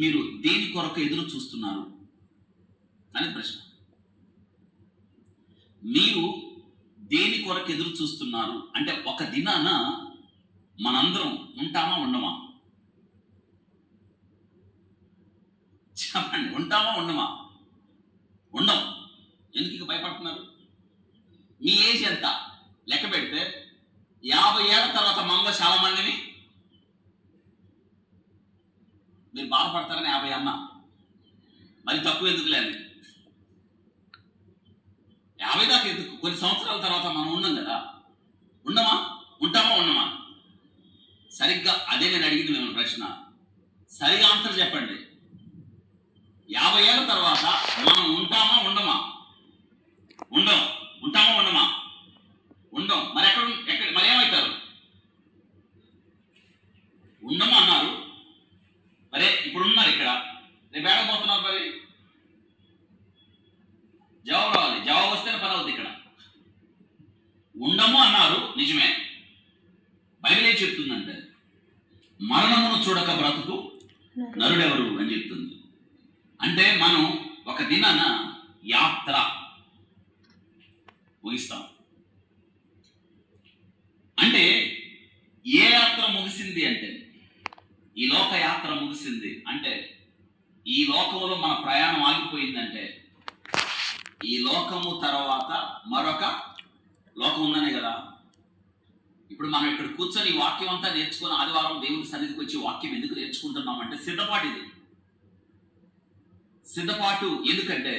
మీరు దేని కొరకు ఎదురు చూస్తున్నారు అని ప్రశ్న. మీరు దేని కొరకు ఎదురు చూస్తున్నారు అంటే ఒక దినాన మనందరం ఉంటామా ఉండమా? చెప్పండి, ఉంటామా ఉండమా? ఉండం. ఎందుకు ఇక భయపడుతున్నారు? మీ ఏజ్ ఎంత లెక్క పెడితే 50 ఏళ్ల తర్వాత మనలో చాలా మందిని మీరు బాధపడతారని 50 అన్నా, మరి తక్కువ ఎందుకు లేదు, 50 దాకా ఎందుకు? కొన్ని సంవత్సరాల తర్వాత మనం ఉన్నాం కదా, ఉండమా? ఉంటామా ఉండమా? సరిగ్గా అదే నేను అడిగింది మేము ప్రశ్న. సరిగా ఆన్సర్ చెప్పండి. 50 ఏళ్ల తర్వాత మనం ఉంటామా ఉండమా? ఉండం. ఉంటామా ఉండమా? ఉండం. మరి ఎక్కడ మరి ఏమవుతారు? ఉండమా అన్నారు, మరే ఇప్పుడు ఉన్నారు ఇక్కడ, రేపు ఏడపోతున్నారు? మరి జవాబు రావాలి. జవాబు వస్తేనే పని అవుతుంది. ఇక్కడ ఉండము అన్నారు, నిజమే. బైబిల్ ఏం చెప్తుందంటే మరణమును చూడక బ్రతుకు నరుడెవరు అని చెప్తుంది. అంటే మనం ఒక దినాన యాత్ర ముగిస్తాం. అంటే ఏ యాత్ర ముగిసింది అంటే ఈ లోక యాత్ర ముగిసింది అంటే ఈ లోకంలో మన ప్రయాణం ఆగిపోయిందంటే ఈ లోకము తర్వాత మరొక లోకం ఉందనే కదా. ఇప్పుడు మనం ఇక్కడ కూర్చొని ఈ వాక్యం అంతా నేర్చుకుని ఆదివారం దేవుడి సన్నిధికి వచ్చి వాక్యం ఎందుకు నేర్చుకుంటున్నాం అంటే సిద్ధపాటు. ఇది సిద్ధపాటు. ఎందుకంటే